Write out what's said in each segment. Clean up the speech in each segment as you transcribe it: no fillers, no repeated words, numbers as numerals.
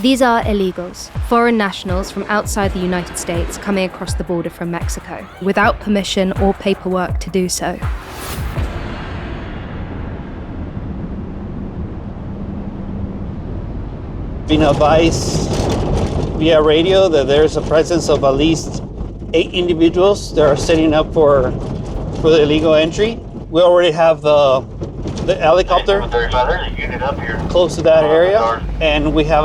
These are illegals, foreign nationals from outside the United States coming across the border from Mexico, without permission or paperwork to do so. Being advised via radio that there's a presence of at least 8 individuals that are setting up for the illegal entry. We already have the helicopter close to that area, and we have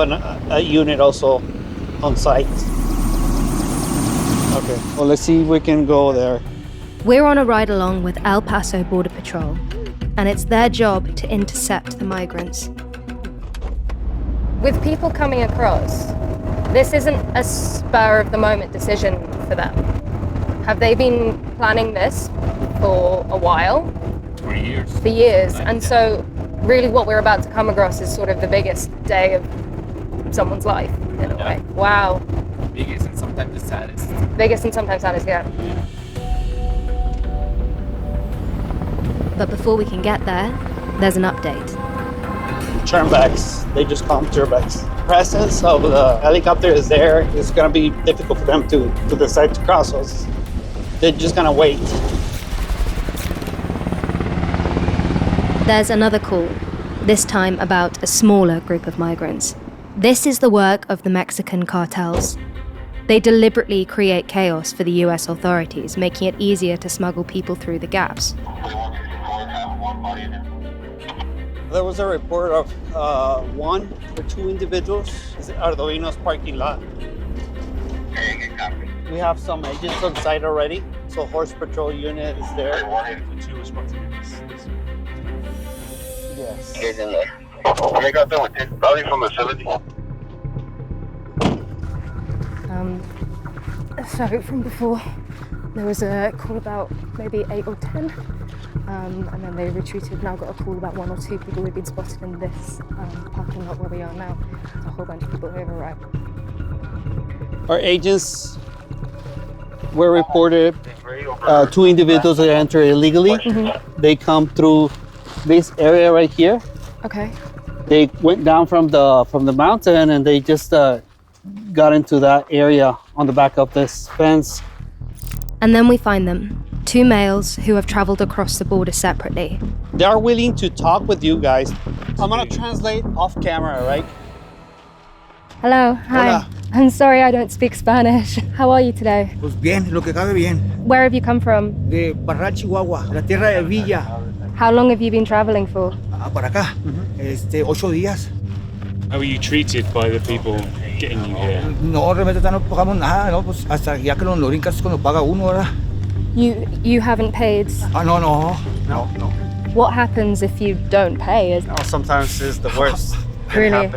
a unit also on site. Okay, well, let's see if we can go there. We're on a ride along with El Paso Border Patrol, and it's their job to intercept the migrants. With people coming across, this isn't a spur-of-the-moment decision for them. Have they been planning this for a while? 20 years. For years. And so really what we're about to come across is sort of the biggest day of someone's life, in a way. Wow. Biggest and sometimes the saddest. Biggest and sometimes saddest, yeah. But before we can get there, there's an update. Turnbacks, they just call them turnbacks. Presence of the helicopter is there. It's gonna be difficult for them to decide to cross us. They're just gonna wait. There's another call, this time about a smaller group of migrants. This is the work of the Mexican cartels. They deliberately create chaos for the US authorities, making it easier to smuggle people through the gaps. There was a report of 1 or 2 individuals at Ardovino's parking lot. We have some agents on site already, so horse patrol unit is there. Yes. They got them with this probably from the facility. So from before, there was a call about maybe 8 or 10, and then they retreated. Now got a call about 1 or 2 people who've been spotted in this parking lot where we are now. There's a whole bunch of people who have arrived. Our agents were reported 2 individuals that entered illegally. Mm-hmm. They come through this area right here. Okay. They went down from the mountain and they just got into that area on the back of this fence. And then we find them, 2 males who have traveled across the border separately. They are willing to talk with you guys. I'm gonna translate off camera, right? Hello, hi. Hola. I'm sorry I don't speak Spanish. How are you today? Pues bien, lo que cabe bien. Where have you come from? De Parral, Chihuahua, la tierra de Villa. How long have you been traveling for? Para acá, 8 días. How were you treated by the people getting you here? No, realmente no pagamos nada, ¿no? Pues hasta ya que lo brincan es cuando paga uno, ¿verdad? You haven't paid? No. What happens if you don't pay? Sometimes it's the worst. Really?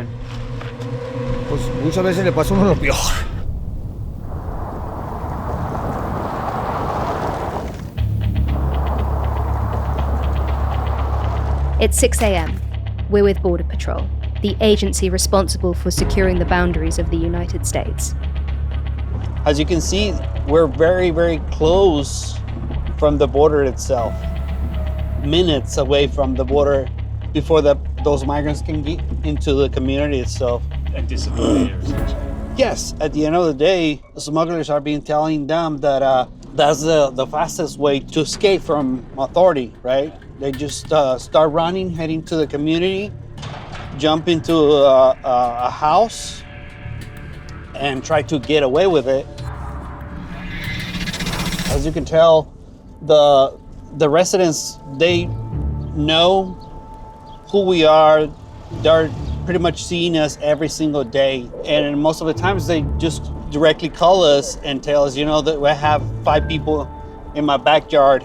Pues muchas veces le pasa a uno lo peor. It's 6 a.m. We're with Border Patrol, the agency responsible for securing the boundaries of the United States. As you can see, we're very, very close from the border itself. Minutes away from the border before those migrants can get into the community itself. And disappear, essentially. Yes, at the end of the day, the smugglers are being telling them that that's the fastest way to escape from authority, right? They just start running, heading to the community, jump into a house, and try to get away with it. As you can tell, the residents, they know who we are. They're pretty much seeing us every single day. And most of the times they just directly call us and tell us, that I have 5 people in my backyard.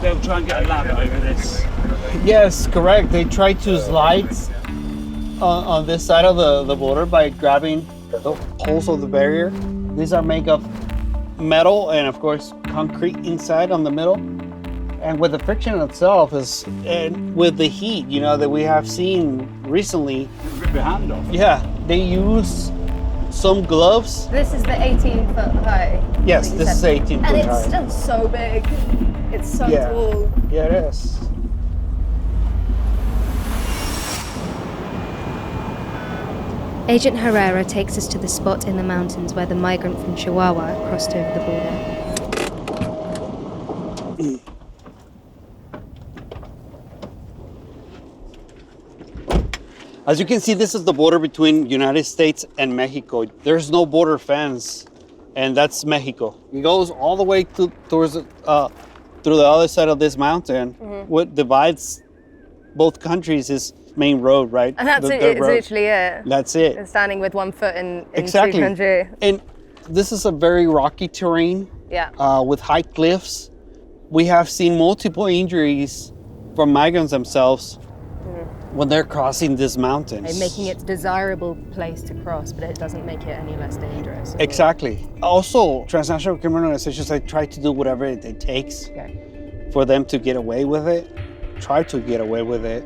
They'll try and get a ladder over this. Yes, correct. They try to slide on this side of the border by grabbing the poles of the barrier. These are made of metal and, of course, concrete inside on the middle. And with the friction itself and with the heat, that we have seen recently. Rip your hand off. Yeah, they use some gloves. This is the 18-foot high. Yes, this is 18 foot high. And it's still so big. It's so tall. Yeah, it is. Agent Herrera takes us to the spot in the mountains where the migrant from Chihuahua crossed over the border. As you can see, this is the border between United States and Mexico. There's no border fence, and that's Mexico. It goes all the way towards through the other side of this mountain. What divides both countries is main road, right? And that's it's literally it. That's it. It's standing with one foot in Exactly. two countries. And this is a very rocky terrain. Yeah. With high cliffs. We have seen multiple injuries from migrants themselves when they're crossing these mountains. And making it a desirable place to cross, but it doesn't make it any less dangerous. Exactly. Also, transnational criminal organizations, they try to do whatever it takes for them to get away with it, try to get away with it.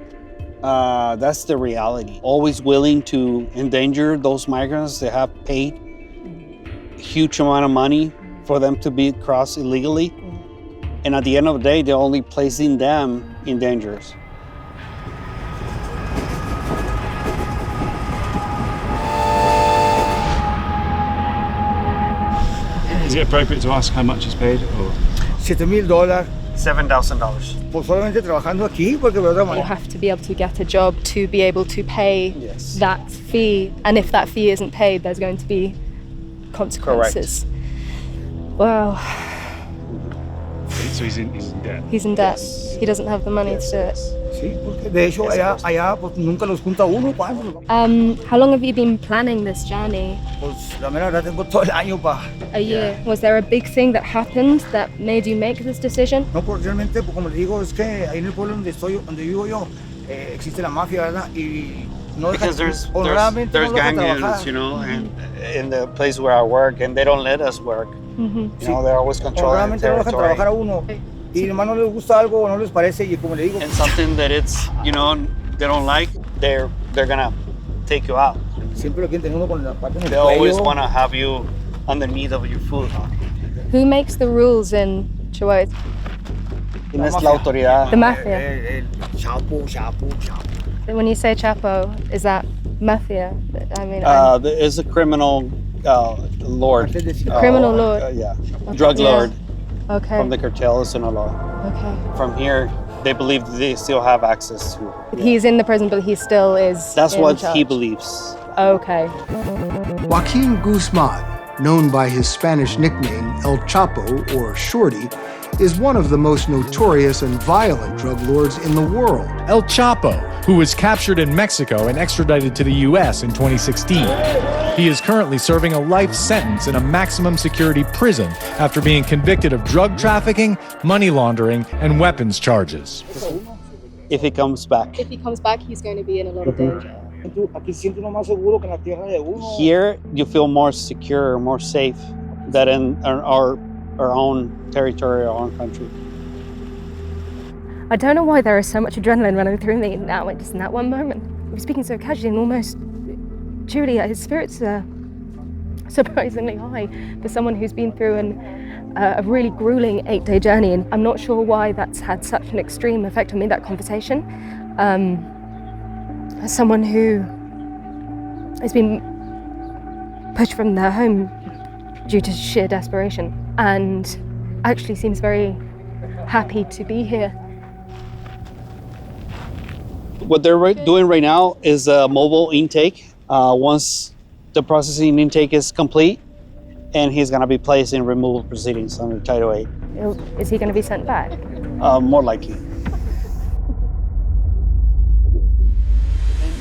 That's the reality. Always willing to endanger those migrants. They have paid a huge amount of money for them to be crossed illegally. And at the end of the day, they're only placing them in danger. Is it appropriate to ask how much is paid? Or? $7,000 $7,000. por solamente trabajando aquí, porque de otra You manera. have to be able to get a job to be able to pay that fee. And if that fee isn't paid, there's going to be consequences. Wow. So he's in debt. He's in debt. He doesn't have the money to do it. Sí, porque de hecho allá pues nunca los junta uno, ¿cuándo? How long have you been planning this journey? Pues la mera verdad tengo todo el año para. A year. Was there a big thing that happened that made you make this decision? No, pues realmente, pues como le digo, es que ahí en el pueblo donde vivo yo, existe la mafia, ¿verdad? Y no Because there's honradamente no gang dejan units, trabajar. you know, and in the place where I work, and they don't let us work. You know, they're always controlling the Honradamente no dejan trabajar a territory. uno. Y nomás no les gusta algo o no les parece, y como le digo, And something that it's, you know, they don't like, they're gonna take you out. siempre lo quieren tener uno con la parte en el They always cuello. want to have you underneath of your foot. Who makes the rules in Chihuahua? ¿Quién es la autoridad? The mafia. El chapo. When you say Chapo, is that mafia? I mean, There is a criminal lord. Criminal lord. Yeah. Drug lord okay. from the Cartel of Sinaloa. Okay. From here, they believe they still have access to. He's in the prison, but he still is. That's in what charge. he believes. Okay. Joaquin Guzman, known by his Spanish nickname El Chapo or Shorty, is one of the most notorious and violent drug lords in the world. El Chapo, who was captured in Mexico and extradited to the U.S. in 2016. He is currently serving a life sentence in a maximum security prison after being convicted of drug trafficking, money laundering, and weapons charges. If he comes back. If he comes back, he's going to be in a lot of danger. Aquí siento uno más seguro que en la tierra de uno. Here, you feel more secure, more safe than in our own territory, our own country. I don't know why there is so much adrenaline running through me now, just in that one moment. We're speaking so casually and almost, truly, his spirits are surprisingly high for someone who's been through a really grueling 8-day journey. And I'm not sure why that's had such an extreme effect on me, that conversation. As someone who has been pushed from their home due to sheer desperation and actually seems very happy to be here. What they're doing right now is a mobile intake. Once the processing intake is complete, and he's going to be placed in removal proceedings under Title 8. Is he going to be sent back? More likely.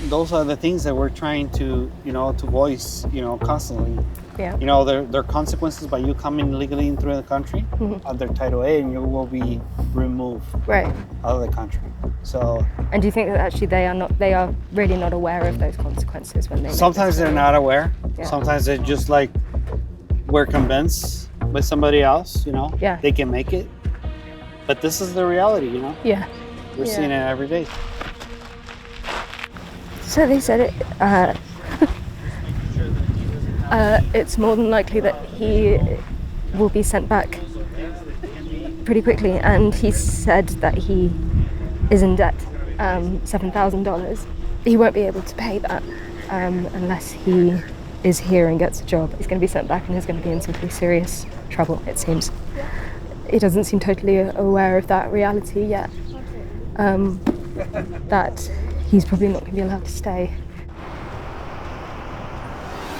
Those are the things that we're trying to, to voice, constantly. Yeah. There are consequences by you coming illegally in through the country under Title 8, and you will be removed Right. out of the country. So. And do you think that actually they are really not aware of those consequences when they? Sometimes they're not aware. Yeah. Sometimes they're just like, we're convinced by somebody else, Yeah. they can make it. But this is the reality, Yeah. We're seeing it every day. So they said it. It's more than likely that he will be sent back pretty quickly, and he said that he is in debt, $7,000. He won't be able to pay that. unless he is here and gets a job. He's going to be sent back and he's going to be in some pretty serious trouble, it seems. He doesn't seem totally aware of that reality yet, that he's probably not going to be allowed to stay.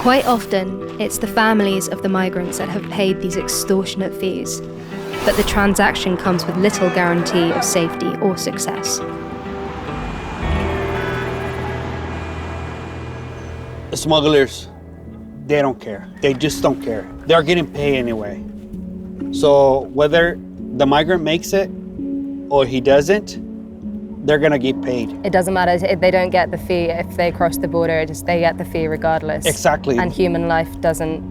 Quite often, it's the families of the migrants that have paid these extortionate fees, but the transaction comes with little guarantee of safety or success. The smugglers, they don't care. They just don't care. They're getting paid anyway. So whether the migrant makes it or he doesn't, they're gonna get paid. It doesn't matter if they don't get the fee if they cross the border, they get the fee regardless. Exactly. And human life doesn't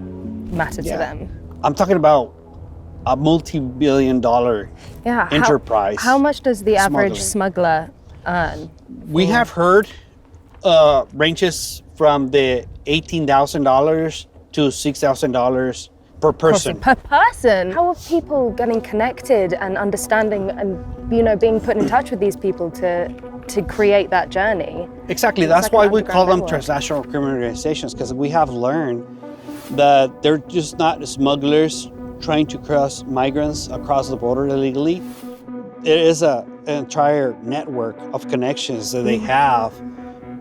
matter to them. I'm talking about a multi-billion-dollar enterprise. How much does the average smuggler earn? We have heard ranges from the $18,000 to $6,000 per person. Per person? How are people getting connected and understanding and, being put in touch with these people to create that journey? Exactly. That's why we call them transnational criminal organizations, because we have learned that they're just not smugglers trying to cross migrants across the border illegally. It is an entire network of connections that they have,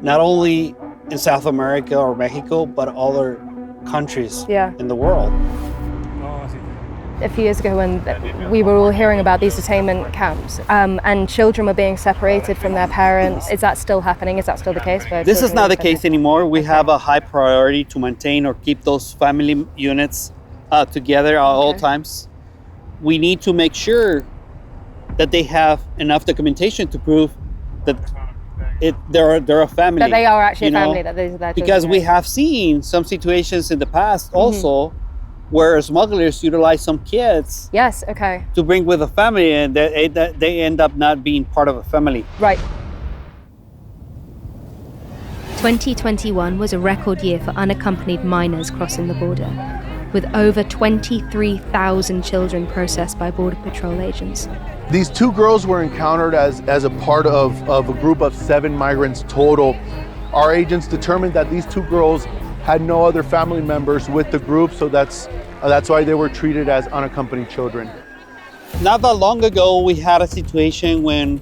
not only in South America or Mexico, but other countries in the world. A few years ago when we were all hearing about these detainment camps and children were being separated from their parents, is that still happening? Is that still the case? This is not the case anymore. We have a high priority to maintain or keep those family units together at all times. We need to make sure that they have enough documentation to prove that they're a family. That they are actually a family, that these are their children. Because we have seen some situations in the past also where smugglers utilize some kids to bring with a family, and they end up not being part of a family. Right. 2021 was a record year for unaccompanied minors crossing the border, with over 23,000 children processed by Border Patrol agents. These two girls were encountered as a part of a group of 7 migrants total. Our agents determined that these 2 girls had no other family members with the group, so that's why they were treated as unaccompanied children. Not that long ago, we had a situation when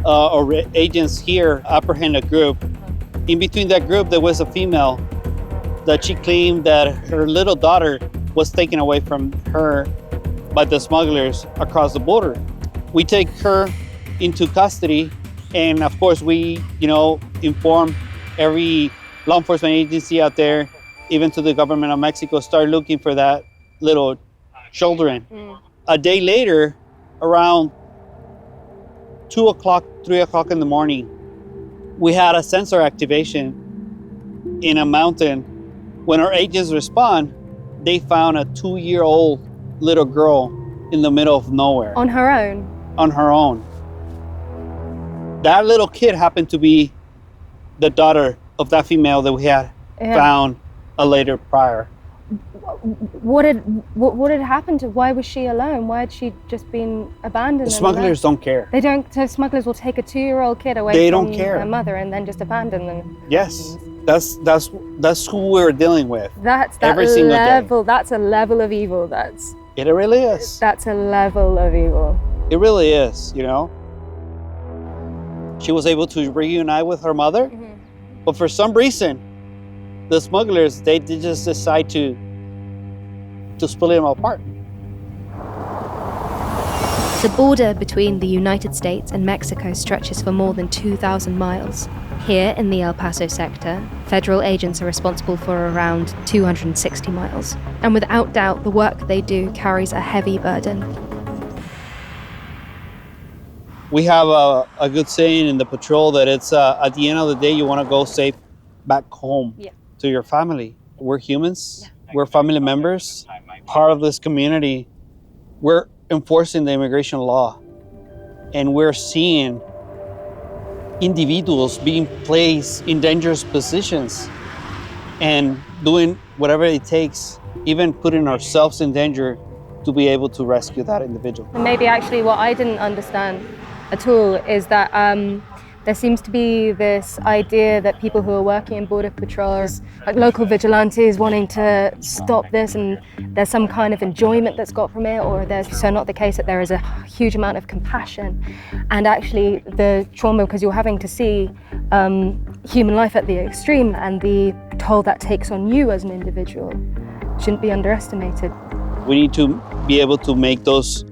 our agents here apprehended a group. In between that group, there was a female that she claimed that her little daughter was taken away from her by the smugglers across the border. We take her into custody, and of course we, inform every law enforcement agency out there, even to the government of Mexico, start looking for that little children. A day later, around 2 o'clock, 3 o'clock in the morning, we had a sensor activation in a mountain. When our agents respond, they found a 2-year-old little girl in the middle of nowhere. On her own? On her own. That little kid happened to be the daughter of that female that we had found a later prior. What had happened to? Why was she alone? Why had she just been abandoned? The smugglers don't care. They don't. So smugglers will take a 2-year-old kid away from their mother and then just abandon them. Yes, that's who we're dealing with. That's every single day. That's a level of evil. It really is. That's a level of evil. It really is. She was able to reunite with her mother, but for some reason, the smugglers they just decide to split them apart. The border between the United States and Mexico stretches for more than 2,000 miles. Here in the El Paso sector, federal agents are responsible for around 260 miles. And without doubt, the work they do carries a heavy burden. We have a good saying in the patrol that it's at the end of the day, you want to go safe back home to your family. We're humans. We're family members, part of this community. We're enforcing the immigration law, and we're seeing individuals being placed in dangerous positions and doing whatever it takes, even putting ourselves in danger to be able to rescue that individual. And maybe actually what I didn't understand at all is that There seems to be this idea that people who are working in border patrols, like local vigilantes wanting to stop this, and there's some kind of enjoyment that's got from it, or there's so not the case that there is a huge amount of compassion. And actually the trauma, because you're having to see human life at the extreme, and the toll that takes on you as an individual shouldn't be underestimated. We need to be able to make those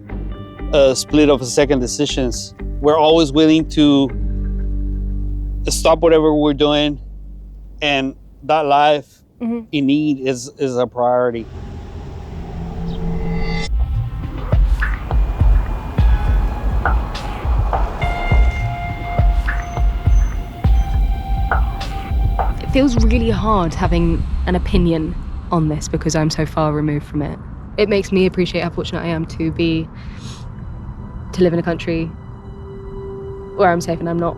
split of a second decisions. We're always willing to stop whatever we're doing, and that life in need is a priority. It feels really hard having an opinion on this because I'm so far removed from it. It makes me appreciate how fortunate I am to live in a country where I'm safe and I'm not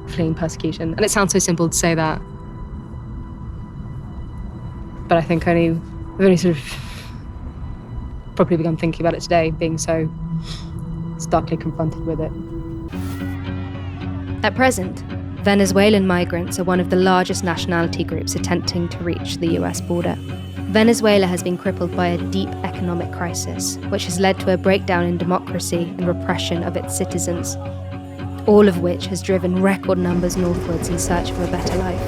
fleeing persecution. And it sounds so simple to say that, but I think I've only sort of probably begun thinking about it today, being so starkly confronted with it. At present, Venezuelan migrants are one of the largest nationality groups attempting to reach the US border. Venezuela has been crippled by a deep economic crisis, which has led to a breakdown in democracy and repression of its citizens, all of which has driven record numbers northwards in search of a better life.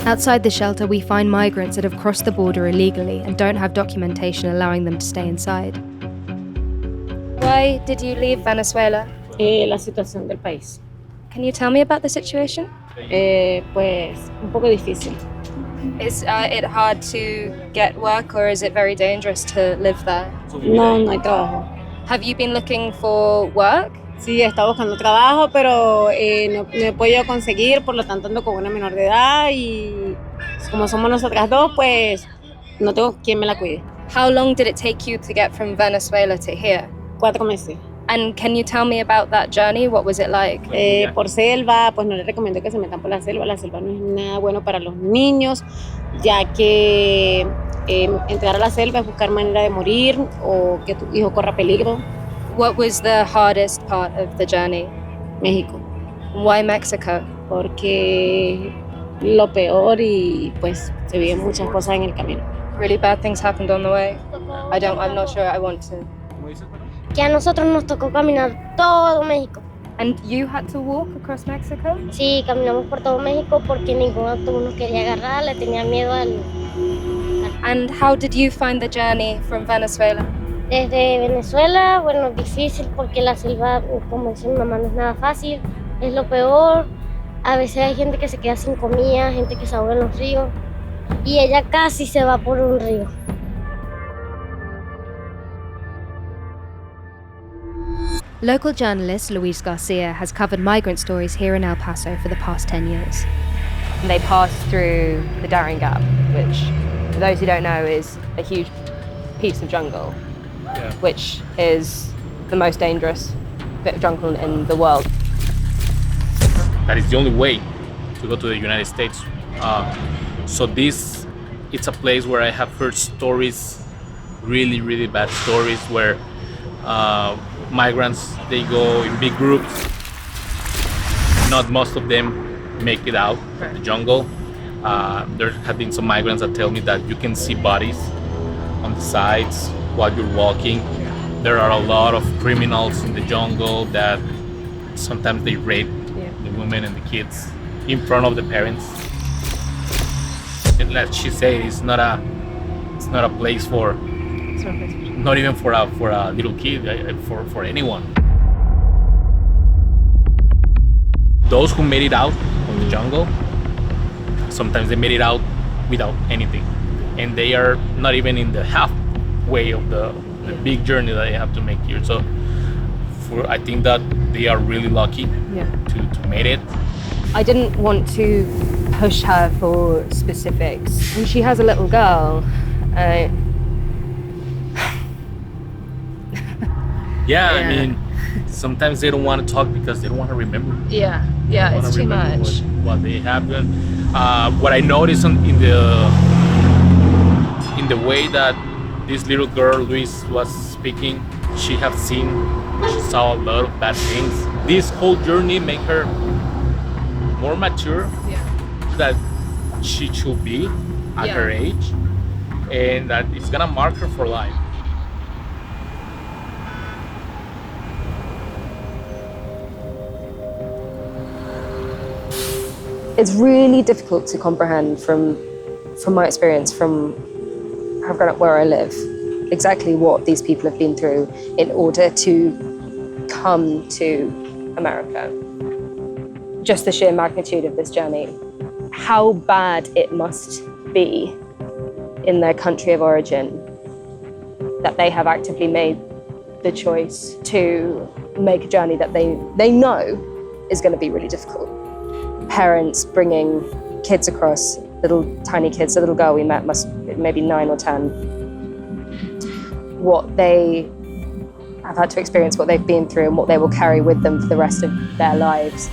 Outside the shelter, we find migrants that have crossed the border illegally and don't have documentation allowing them to stay inside. Why did you leave Venezuela? La situación del país. Can you tell me about the situation? Pues un poco difícil. Is it hard to get work, or is it very dangerous to live there? No hay trabajo. Have you been looking for work? Sí, he estado buscando trabajo, pero no he podido conseguir, por lo tanto ando con una menor de edad y como somos nosotras dos, pues no tengo quien me la cuide. How long did it take you to get from Venezuela to here? 4 meses. And can you tell me about that journey? What was it like? Por selva, pues no les recomiendo que se metan por la selva. La selva no es nada bueno para los niños, ya que entrar a la selva es buscar manera de morir o que tu hijo corra peligro. What was the hardest part of the journey? México. Why Mexico? Porque lo peor y pues se viven muchas cosas en el camino. Really bad things happened on the way? I'm not sure I want to. Que a nosotros nos tocó caminar todo México. And you had to walk across Mexico? Sí, caminamos por todo México porque ningún autobús nos quería agarrar, le tenía miedo al... And how did you find the journey from Venezuela? Desde Venezuela, bueno, difícil porque la selva, como dice mi mamá, no es nada fácil, es lo peor. A veces hay gente que se queda sin comida, gente que se ahoga en los ríos, y ella casi se va por un río. Local journalist Luis Garcia has covered migrant stories here in El Paso for the past 10 years. They pass through the Darien Gap, which, for those who don't know, is a huge piece of jungle, which is the most dangerous bit of jungle in the world. That is the only way to go to the United States. So it's a place where I have heard stories, really, really bad stories, where migrants, they go in big groups. Not most of them make it out of the jungle. There have been some migrants that tell me that you can see bodies on the sides while you're walking. There are a lot of criminals in the jungle that sometimes they rape the women and the kids in front of the parents. And like she said, it's not a place for, not even for a little kid, for anyone. Those who made it out of the jungle, sometimes they made it out without anything, and they are not even in the halfway of the big journey that they have to make here. So I think that they are really lucky to make it. I didn't want to push her for specifics. And she has a little girl. I mean, sometimes they don't want to talk because they don't want to remember. Yeah, it's too much. What they have done. What I noticed in the way that this little girl, Luis, was speaking, she saw a lot of bad things. This whole journey made her more mature that she should be at her age, and that it's gonna mark her for life. It's really difficult to comprehend from my experience, from having grown up where I live, exactly what these people have been through in order to come to America. Just the sheer magnitude of this journey, how bad it must be in their country of origin that they have actively made the choice to make a journey that they know is going to be really difficult. Parents bringing kids across, little tiny kids, the little girl we met must maybe 9 or 10. What they have had to experience, what they've been through, and what they will carry with them for the rest of their lives.